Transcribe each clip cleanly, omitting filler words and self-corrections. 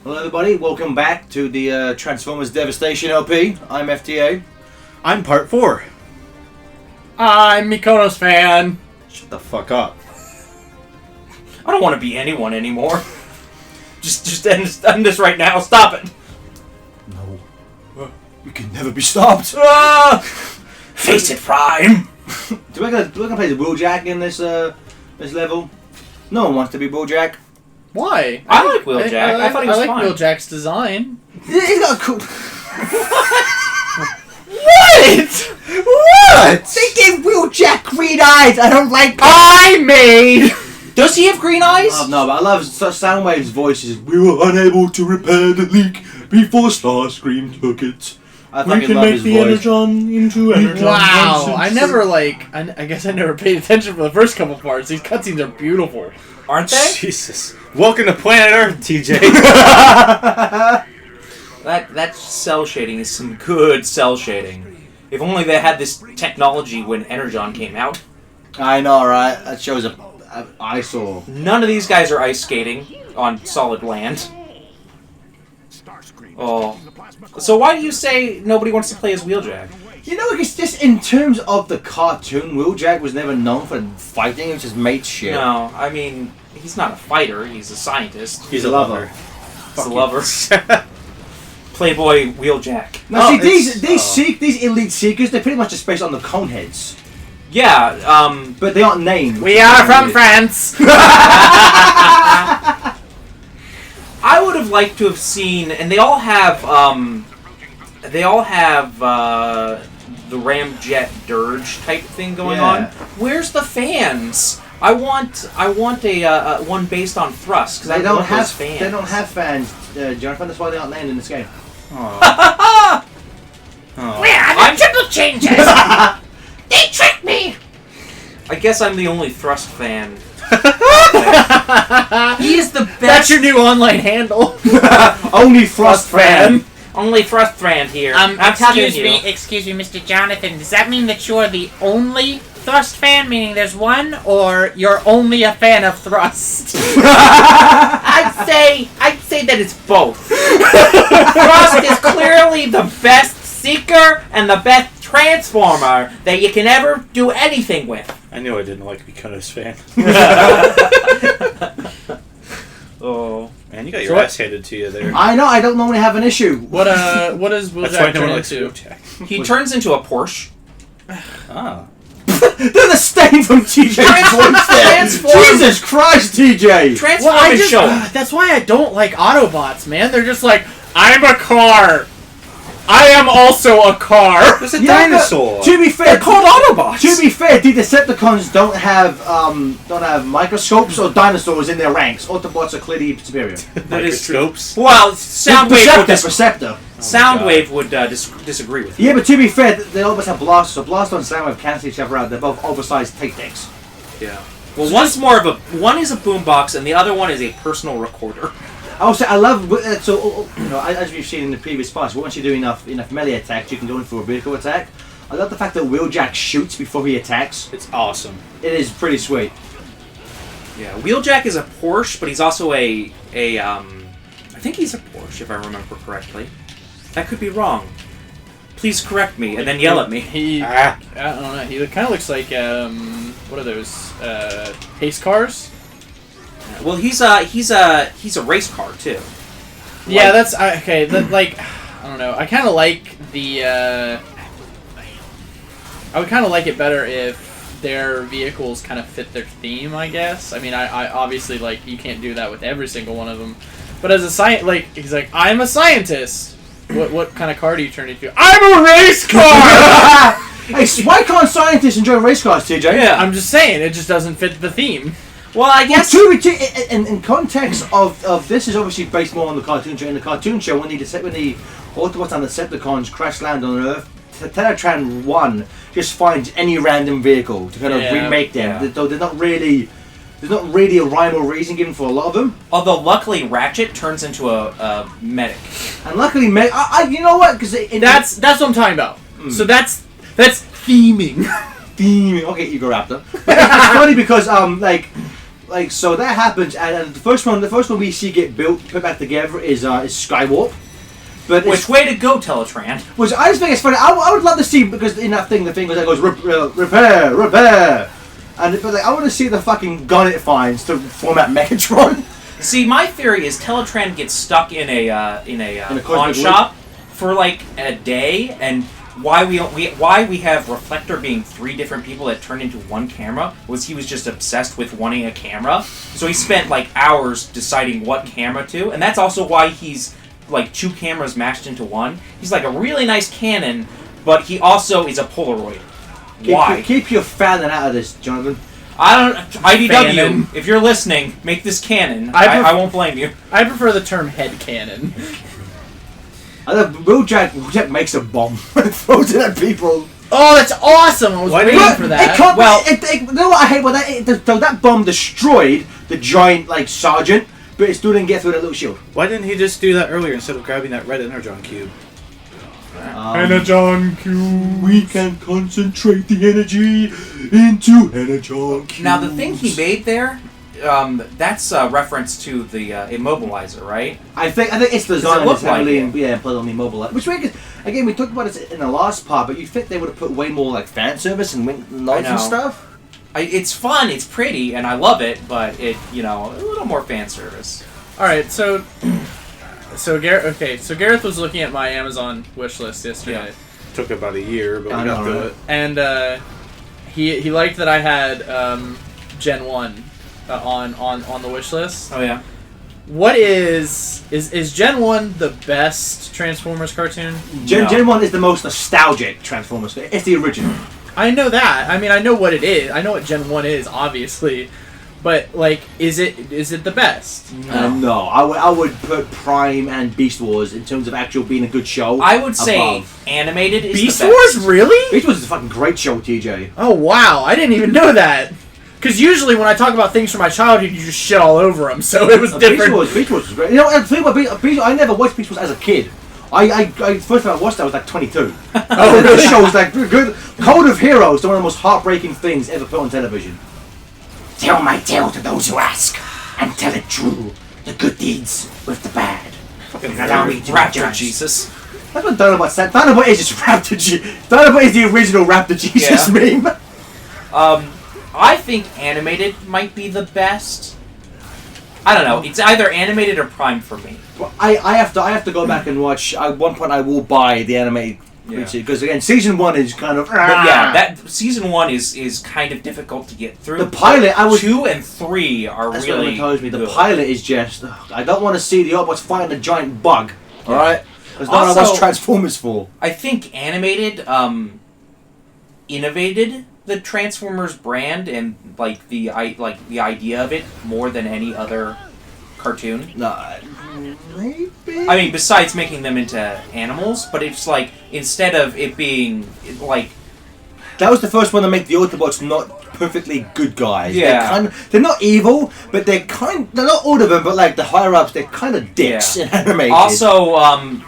Hello everybody, welcome back to the Transformers Devastation LP. I'm FTA. I'm part 4. I'm Mikono's fan. Shut the fuck up. I don't want to be anyone anymore. Just end this right now. Stop it. No. We can never be stopped. Face it, Prime. Do I gonna play the Wheeljack in this level? No one wants to be Wheeljack. Why? I like Wheeljack. I thought he was fine. fine. Wheeljack's design. He's got a cool... What? What? They gave Wheeljack green eyes. I don't like... I made... Does he have green eyes? No, but I love Soundwave's voices. We were unable to repair the leak before Starscream took it. I We fucking can love make his the voice. Energon into Energon. Wow, I never I guess I never paid attention for the first couple parts. These cutscenes are beautiful. Aren't they? Jesus. Welcome to Planet Earth, TJ. That cell shading is some good cell shading. If only they had this technology when Energon came out. I know, right? That shows a eyesore. None of these guys are ice skating on solid land. Oh. So why do you say nobody wants to play as Wheeljack? You know, it's just in terms of the cartoon, Wheeljack was never known for fighting. He was just made shit. No, I mean, he's not a fighter, he's a scientist. He's a lover. He's a lover. Playboy Wheeljack. Now, Oh, see, these elite seekers, they're pretty much just based on the Coneheads. Yeah, But they aren't named. We are from France. I would have liked to have seen, and they all have the Ramjet Dirge type thing going on. Where's the fans? I want a one based on thrust because I They don't want have those fans. They don't have fans, Jonathan. That's why they aren't named in this game. Oh. Where are the triple changes? They tricked me. I guess I'm the only thrust fan. He is the best. That's your new online handle. Only Frost fan. Only thrust fan here. I'm telling you. Excuse me, Mr. Jonathan. Does that mean that you're the only Thrust fan, meaning there's one, or you're only a fan of Thrust? I'd say that it's both. Thrust is clearly the best seeker and the best transformer that you can ever do anything with. I knew I didn't like Mikono's fan. Oh. Man, you got your ass handed to you there. I know. I don't normally have an issue. What is That's why Wheeljack no one turn likes into? Wheeljack. He turns into a Porsche. Ah. They're the stain from TJ's voice there. Transform. Jesus Christ, TJ. Transform Well, and show him. that's why I don't like Autobots, man. They're just like, I'm a car. I am also a car. There's a Yeah, dinosaur. but to be fair, They're called Autobots. To be fair, the Decepticons don't have microscopes or dinosaurs in their ranks. Autobots are clearly superior. That is true. Microscopes. Well, Perceptor. Soundwave would disagree with you. Yeah, but to be fair, they always have blasters. So Blaster and Soundwave cancel each other out. They're both oversized tape decks. Yeah. Well, one is a boombox and the other one is a personal recorder. Also, I love as we've seen in the previous parts. Once you do enough melee attacks, you can go in for a vehicle attack. I love the fact that Wheeljack shoots before he attacks. It's awesome. It is pretty sweet. Yeah, Wheeljack is a Porsche, but he's also I think he's a Porsche if I remember correctly. That could be wrong. Please correct me and then yell at me. I don't know. He kind of looks like what are those pace cars? Well, he's a race car too. Yeah, that's okay. Like, I don't know. I kind of like the. I would kind of like it better if their vehicles kind of fit their theme. I guess. I mean, I obviously like you can't do that with every single one of them, but as a he's like, I'm a scientist. What kind of car do you turn into? I'm a race car. Hey, why can't scientists enjoy race cars, TJ? Yeah. I'm just saying it just doesn't fit the theme. Well, I guess. In context of this is obviously based more on the cartoon show. In the cartoon show, when the Autobots and the Decepticons crash land on Earth, Teletran 1 just finds any random vehicle to kind of remake them. Yeah. There's not really a rhyme or reason given for a lot of them. Although luckily Ratchet turns into a medic. And luckily, you know what? Because That's what I'm talking about. So that's theming. Okay, Ego Raptor. It's funny because like so that happens, and the first one we see get built, put back together is Skywarp. But Which way to go, Teletran? which I just think it's funny. I would love to see, because in that thing, the thing goes repair, and but like I want to see the fucking gun it finds to format Megatron. See, my theory is Teletran gets stuck in a cosmic pawn loop. shop for like a day, and why we have Reflector being 3 different people that turn into one camera was he was just obsessed with wanting a camera, so he spent like hours deciding what camera to, and that's also why he's like 2 cameras mashed into one. He's like a really nice Canon, but he also is a Polaroid. Why? Keep your fanning out of this, Jonathan. I don't. IDW, Fanon. if you're listening, make this canon. I I won't blame you. I prefer the term head cannon. I love Wheeljack makes a bomb and throws it at people. Oh, that's awesome! I was Why waiting did- for It that. can't, Well- you know what I hate? Well, that bomb destroyed the giant like sergeant, but it still didn't get through that little shield. Why didn't he just do that earlier instead of grabbing that red Energon cube? Energon Q. We can concentrate the energy into Energon cubes. Now the thing he made there, that's a reference to the immobilizer, right? I think it's the Does it design look is heavily like put on the mobile. Which again we talked about it in the last part, but you think they would have put way more like fan service and nods and know. stuff. It's fun, it's pretty, and I love it, but it a little more fan service. All right, so Gareth. Okay, so Gareth was looking at my Amazon wish list yesterday, Took about a year, but I we got know, through right? it. and he liked that I had Gen 1 on the wish list. Oh yeah. What is Gen 1 the best Transformers cartoon? Gen, No. Gen 1 is the most nostalgic Transformers. It's the original. I know that. I mean, I know what it is. I know what Gen 1 is, obviously. But like, is it the best? No, I would put Prime and Beast Wars in terms of actual being a good show. I would say above. animated is Beast the best. Wars, really? Beast Wars is a fucking great show, TJ. Oh wow, I didn't even know that. Because usually when I talk about things from my childhood, you just shit all over them. So it was different. Beast Wars was great. You know, the thing about Beast Wars, I never watched Beast Wars as a kid. I first time I watched that I was like 22. Oh, The really? show was like good. Code of Heroes is one of the most heartbreaking things ever put on television. Tell my tale to those who ask, and tell it true. The good deeds with the bad. Fucking Allow me to Raptor judge. Jesus. That's what Dinobot said. Dinobot is just Raptor Dinobot is the original Raptor Jesus Yeah. meme. I think animated might be the best. I don't know. It's either animated or Prime for me. Well, I have to go back and watch. At one point, I will buy the animated Yeah. because again, season 1 is kind of. But yeah, that season 1 is kind of difficult to get through. The pilot, I was. 2 and 3 are That's really what tells me. The good. pilot is just. I don't want to see the Autobots fighting a giant bug. All right, that's not what I Also- watch Transformers for. I think animated innovated the Transformers brand and like the idea of it more than any other cartoon. No, maybe. I mean, besides making them into animals, but it's like instead of it being like that was the first one to make the Autobots not perfectly good guys. Yeah. They're not evil, but they're not all of them, but like the higher ups, they're kind of dicks Yeah. in animated. also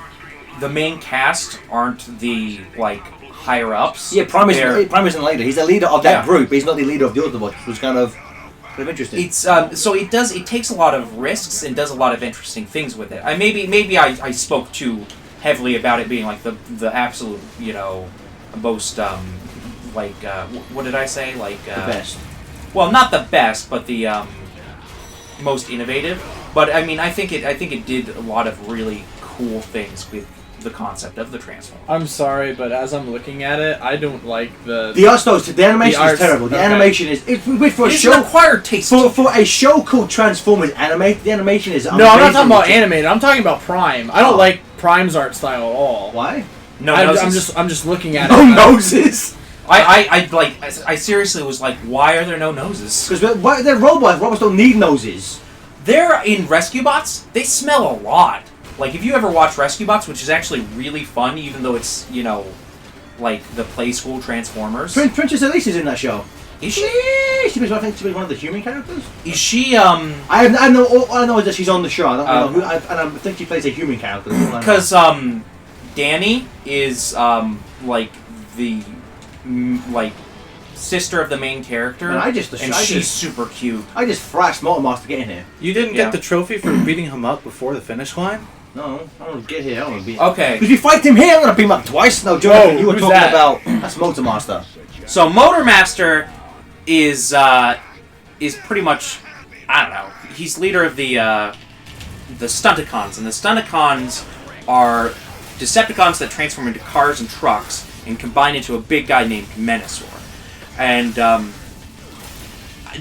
the main cast aren't the like higher ups. yeah, Prime They're- isn't the leader. He's the leader of that Yeah. group. But he's not the leader of the Autobots, which was kind of interesting. It's so it takes a lot of risks and does a lot of interesting things with it. Maybe I spoke too heavily about it being like the absolute most what did I say like the best. well not the best but the most innovative. But I mean I think it did a lot of really cool things with the concept of the Transformer. I'm sorry, but as I'm looking at it, I don't like the. The animation art's- is terrible. The okay. animation is for a It's show an acquired taste. for a show called Transformers animated. The animation is No, I'm not talking about amazingly- animated. I'm talking about Prime. I don't Oh. like Prime's art style at all. Why? no, I'm just looking at No it. noses. I seriously was like, why are there no noses? Because they're robots. Robots don't need noses. They're in Rescue Bots. They smell a lot. Like if you ever watch Rescue Bots, which is actually really fun, even though it's like the play school Transformers. Princess Elise is in that show. Is she? I think she was one of the human characters. Is she? I know. All I know is that she's on the show. I don't know Oh. who. And I think she plays a human character. That's all I know. Because Danny is like the like sister of the main character, Man, I just she's super cute. I just thrashed Motormaster to get in here. You didn't Yeah. get the trophy for beating him up before the finish line? No, I don't get here. I don't beat. Okay, If you fight him here, I'm gonna beat him up twice. No, Jonathan, Whoa, you were who's talking that? about that's Motormaster. so Motormaster is pretty much, I don't know. He's leader of the Stunticons, and the Stunticons are Decepticons that transform into cars and trucks and combine into a big guy named Menasor. And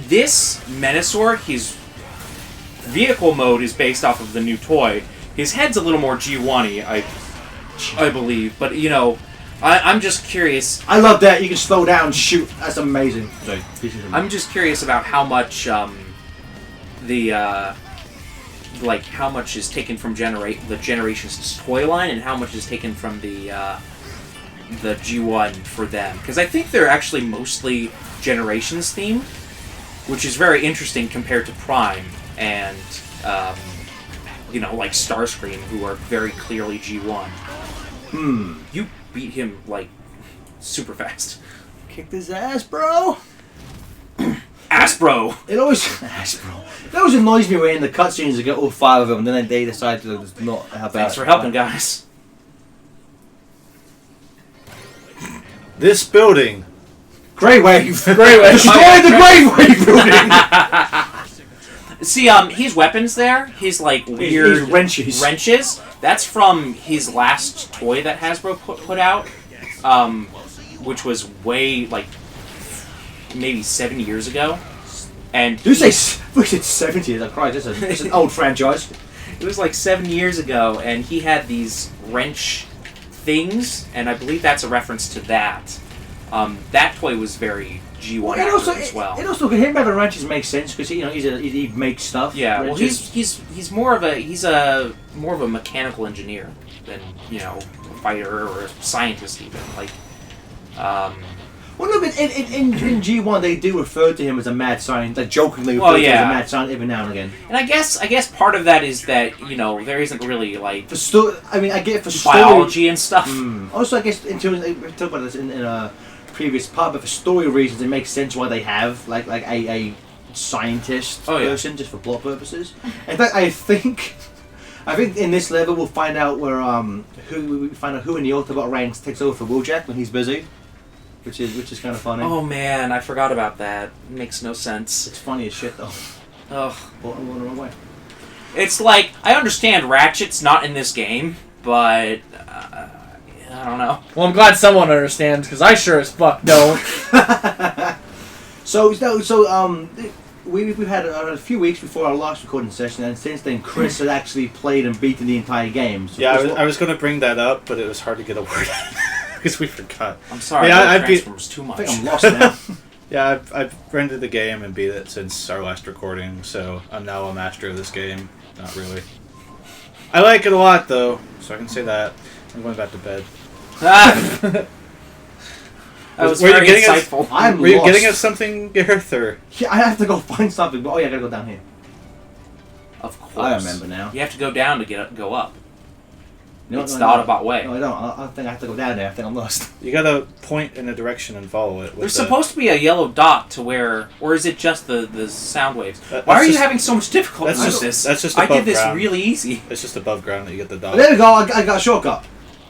this Menasor, his vehicle mode is based off of the new toy. His head's a little more G1-y, I believe, but you know, I'm just curious. I love that you can slow down and shoot. That's amazing. Sorry, I'm just curious about how much how much is taken from the Generations toy line and how much is taken from the G1 for them, because I think they're actually mostly Generations themed, which is very interesting compared to Prime and like Starscream, who are very clearly G1. You beat him like super fast. Kick his ass, bro. Aspro. It always annoys me when in the cutscenes you get all 5 of them, and then they decide to just not help out. Thanks for helping, guys. This building. Grey Wave. Great way. Destroy the Grey Wave building. See, his weapons there, his like weird His wrenches. That's from his last toy that Hasbro put out, which was way like maybe 7 years ago. And You say we said 70? Like Christ, it's an old franchise. it was like 7 years ago, and he had these wrench things, and I believe that's a reference to that. That toy was very G1 Well, and also, as well. it also him having wrenches makes sense because he makes stuff. Yeah, well, wrenches. he's more of a mechanical engineer than a fighter or a scientist even. Like, Well, no, but in G1 they do refer to him as a mad scientist, like jokingly refer Well, to him yeah. as a mad scientist every now and again. and I guess part of that is that there isn't really like For I get it for story. biology and stuff. Also, I guess in terms we talked about this in a previous part, but for story reasons, it makes sense why they have like a scientist Oh, yeah. person just for plot purposes. In fact, I think in this level we'll find out who in the Autobot ranks takes over for Wheeljack when he's busy, which is kind of funny. Oh man, I forgot about that. It makes no sense. It's funny as shit though. Ugh. Well, I'm going the wrong way. It's like I understand Ratchet's not in this game, but I don't know. Well, I'm glad someone understands, because I sure as fuck don't. We've had a few weeks before our last recording session, and since then Chris had actually played and beaten the entire game. So Yeah, Chris, I was going to bring that up, but it was hard to get a word out because we forgot. I'm sorry, Yeah, I I love beat- Transformers too I much. think I'm lost now. Yeah, I've rented the game and beat it since our last recording, so I'm now a master of this game. Not really. I like it a lot, though, so I can say that. I'm going back to bed. That was Were you very getting us- insightful. I'm Were you lost. getting us something, Gareth, or? Yeah, I have to go find something. But I gotta go down here. Of course. I remember now. You have to go down to go up. No, It's no, the no. Autobot way. No, I don't. I think I have to go down there. I think I'm lost. You gotta point in a direction and follow it. with There's the- supposed to be a yellow dot to where, or is it just the sound waves? That- Why that's are you just- having so much difficulty that's with just- this? that's just I above did this ground. really easy. It's just above ground that you get the But dot. there we go. I got a shortcut.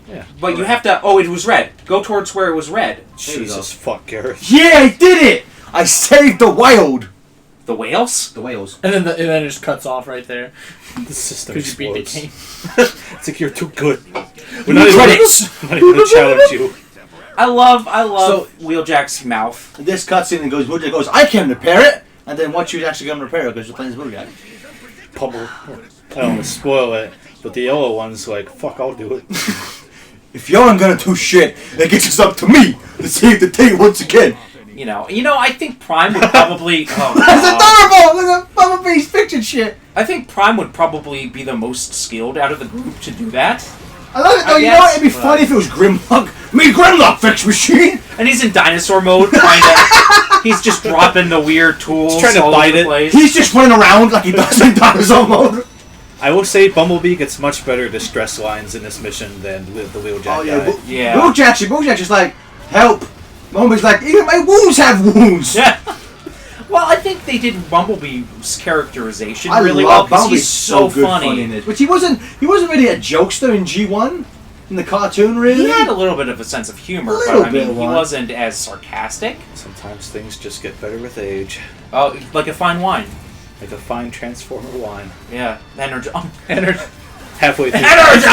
Yeah. But you have to. Oh, it was red. Go towards where it was red. There we Jesus fuck, Gareth. Yeah, I did it. I saved the wild. The whales? The whales. And then it just cuts off right there. The system Because you beat the explodes. game. It's like you're too good. We're not even Credits. I'm not even gonna challenge you. I love Wheeljack's mouth. This cutscene goes. I can repair it. And then what you actually gonna repair it because you're playing this Wheeljack. Pummel. I don't want to spoil it, but the yellow one's like, fuck, I'll do it. If y'all ain't gonna do shit, it gets us up to me to save the day once again. You know. I think Prime would probably. Oh, That's adorable. Look at Bumblebee's fiction shit. I think Prime would probably be the most skilled out of the group to do that. I love it though. I You know what? guess, It'd be funny if it was Grimlock. Me, Grimlock fix machine. And he's in dinosaur mode, trying to. He's just dropping the weird tools. He's trying to all bite over the it. place. He's just running around like he does in dinosaur mode. I will say Bumblebee gets much better distress lines in this mission than the Wheeljack Oh yeah, guy. Yeah. Wheeljack's just like, help, Bumblebee's like, even my wounds have wounds. Yeah. Well, I think they did Bumblebee's characterization I really well love because Bumblebee's he's so good funny. in it. Which he wasn't really a jokester in G1 in the cartoon really. He had a little bit of a sense of humor, A but little I bit mean, of he one. wasn't as sarcastic. Sometimes things just get better with age. Oh, like a fine wine. Like a fine Transformer wine. Yeah, Energon. Halfway through, It's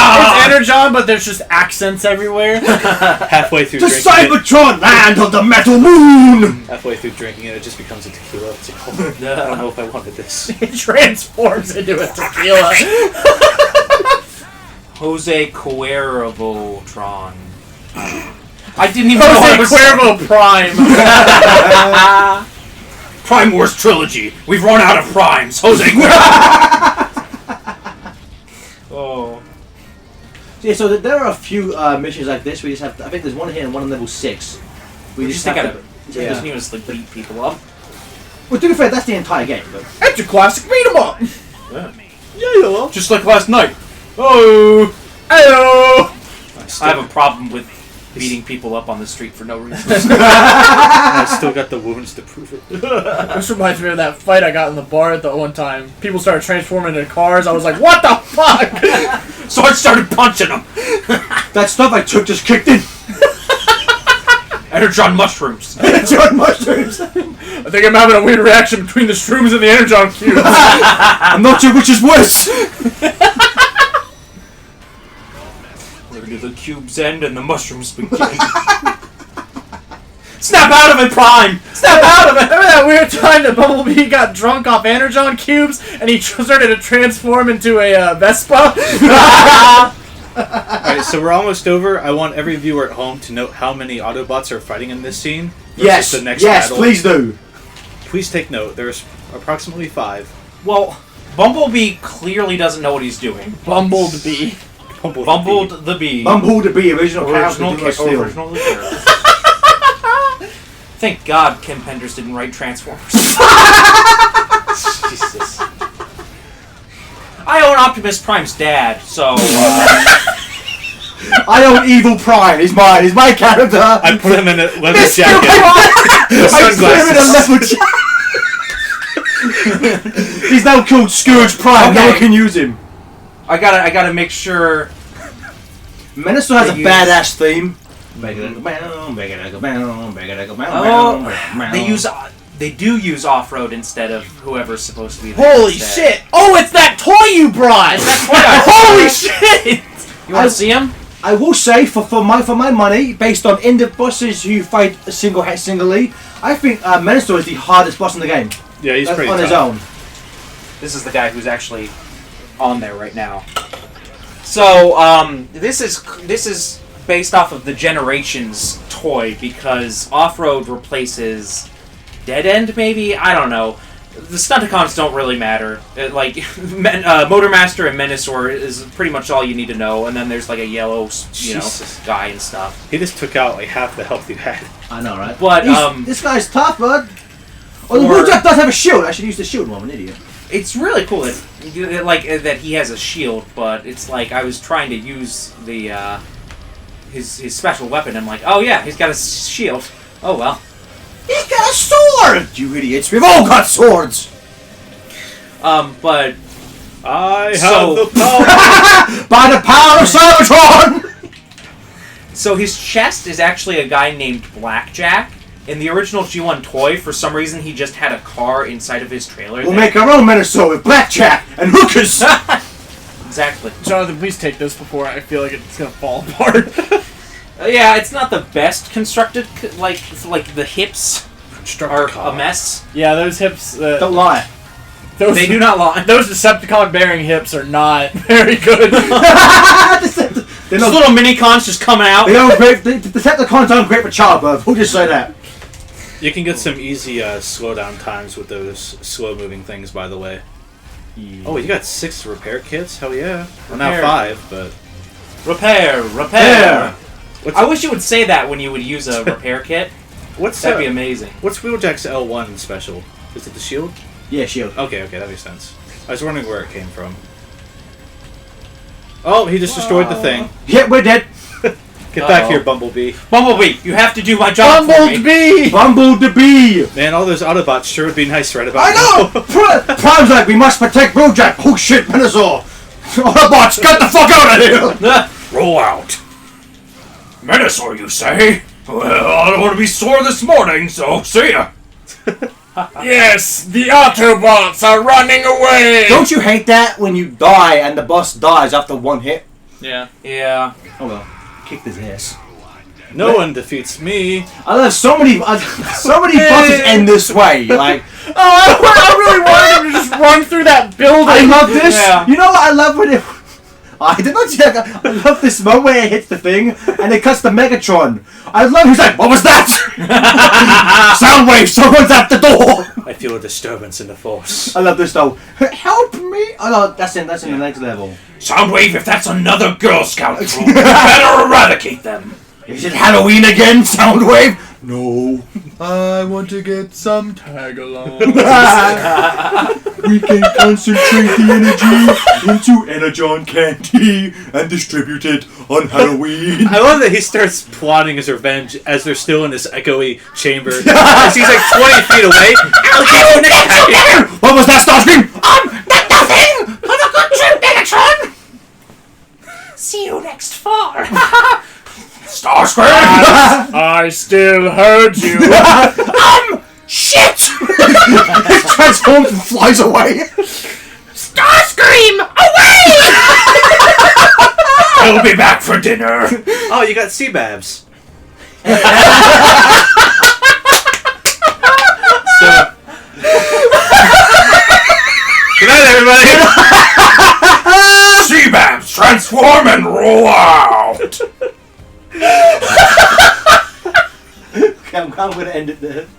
Energon, but there's just accents everywhere. halfway through To drinking it, Cybertron, land of the metal moon! halfway through drinking it, it just becomes a tequila. It's like, oh, I don't know if I wanted this. It transforms into a tequila. Jose Cuervotron. I didn't even know what I Jose was Cuervo Prime. Prime Wars Trilogy. We've run out of primes. Jose Cuervo. Oh. Yeah, so there are a few missions like this. We just have to, I think there's one here and one on level 6. We We just just have gotta. to. He doesn't even just like beat people up. Well, to be fair, that's the entire game. But That's your classic beat 'em up. yeah. Just like last night. Oh. Hello. I have a problem with beating people up on the street for no reason. I still got the wounds to prove it. This reminds me of that fight I got in the bar at the one time. People started transforming into cars. I was like, what the fuck? So I started punching them. That stuff I took just kicked in. Energon mushrooms. John mushrooms. I think I'm having a weird reaction between the shrooms and the Energon cubes. I'm not sure which is worse. Where do the cubes end and the mushrooms begin? Snap out of it, Prime! Snap out of it! Remember that weird time that Bumblebee got drunk off Energon cubes and he started to transform into a Vespa? Alright, so we're almost over. I want every viewer at home to note how many Autobots are fighting in this scene. versus Yes, the next yes, battle. please do. Please take note. There's approximately 5. Well, Bumblebee clearly doesn't know what he's doing. Bumblebee. Bumbled the bee. Bumble to be original character. Original, do not steal. original character. Thank God Kim Penders didn't write Transformers. Jesus. I own Optimus Prime's dad, so I own Evil Prime. He's mine. He's my character. I put him in a leather Mr. jacket. I put him in a Sunglasses. level jacket. He's now called Scourge Prime. No Okay. one can use him. I gotta make sure. Menacer has a They use- badass theme. They do use off-road instead of whoever's supposed to be there Holy instead. shit! Oh, it's that toy you brought! Holy shit! You want to see him? I will say, for my money, based on indie bosses who fight singly, I think Menacer is the hardest boss in the game. Yeah, he's pretty on his tough. own. This is the guy who's actually on there right now. So, this is based off of the Generations toy because Off-Road replaces Dead End, maybe? I don't know. The Stunticons don't really matter. Motormaster and Menasor is pretty much all you need to know, and then there's like a yellow, Jesus. guy and stuff. He just took out like half the health you had. I know, right? But, this guy's tough, bud. Oh, the for- Wheeljack does have a shield. I should use the shield more. I'm an idiot. It's really cool that that he has a shield, but it's like I was trying to use the his special weapon. I'm like, oh yeah, he's got a shield. Oh well. He's got a sword! You idiots. We've all got swords! But I have So- the power. By the power of Cybertron! so his chest is actually a guy named Blackjack. In the original G1 toy, for some reason, he just had a car inside of his trailer. We'll there. make our own Menacer with blackjack and hookers! Exactly. Jonathan, please take this before I feel like it's gonna fall apart. Yeah, it's not the best constructed. Like the hips are a mess. Yeah, those hips. Don't lie. Those, They do not lie. Those Decepticon bearing hips are not very good. They're Those not, little mini cons just coming out. they don't great, the Decepticons aren't great for childbirth. We'll just say that. You can get some easy slowdown times with those slow-moving things, by the way. Oh, you got 6 repair kits? Hell yeah. Well, now Repair. 5, but... Repair. What's, I wish you would say that when you would use a repair kit. what's, That'd be amazing. what's Wheeljack's L1 special? Is it the shield? Yeah, shield. Okay, that makes sense. I was wondering where it came from. Oh, he just destroyed the thing. Yeah, we're dead. Get back here, Bumblebee. Bumblebee, you have to do my job for me. Bumblebee! Bumblebee! Man, all those Autobots sure would be nice right about I know! Prime's like, we must protect Bojack! Oh shit, Menazor! Autobots, get the fuck out of here! Roll out. Menasor, you say? Well, I don't want to be sore this morning, so see ya. Yes, the Autobots are running away. Don't you hate that when you die and the boss dies after one hit? Yeah. Yeah. Oh well, kicked his ass. No one defeats me. I love so many bosses end this way. Like, Oh, I really wanted him to just run through that building. I love this. Yeah. You know what I love when it. I did not check. I love this moment where it hits the thing and it cuts the Megatron. I love. He's like, "What was that?" Soundwave. Someone's at the door. I feel a disturbance in the force. I love this though. Help me! Oh no, that's in the next level. Soundwave, if that's another Girl Scout troop, you better eradicate them. Is it Halloween again, Soundwave? No. I want to get some tag along. We can concentrate the energy into Energon candy and distribute it on Halloween. I love that he starts plotting his revenge as they're still in this echoey chamber. As he's like 20 feet away. I'll get you next time! What was that, Starscream? Nothing! Have a good trip, Megatron! See you next fall. Starscream! I still heard you. Shit! He transforms and flies away. Starscream, away! I'll be back for dinner. Oh, you got Seababs. So, good night, everybody. Seababs, transform and roll out. Okay, I'm going to end it there.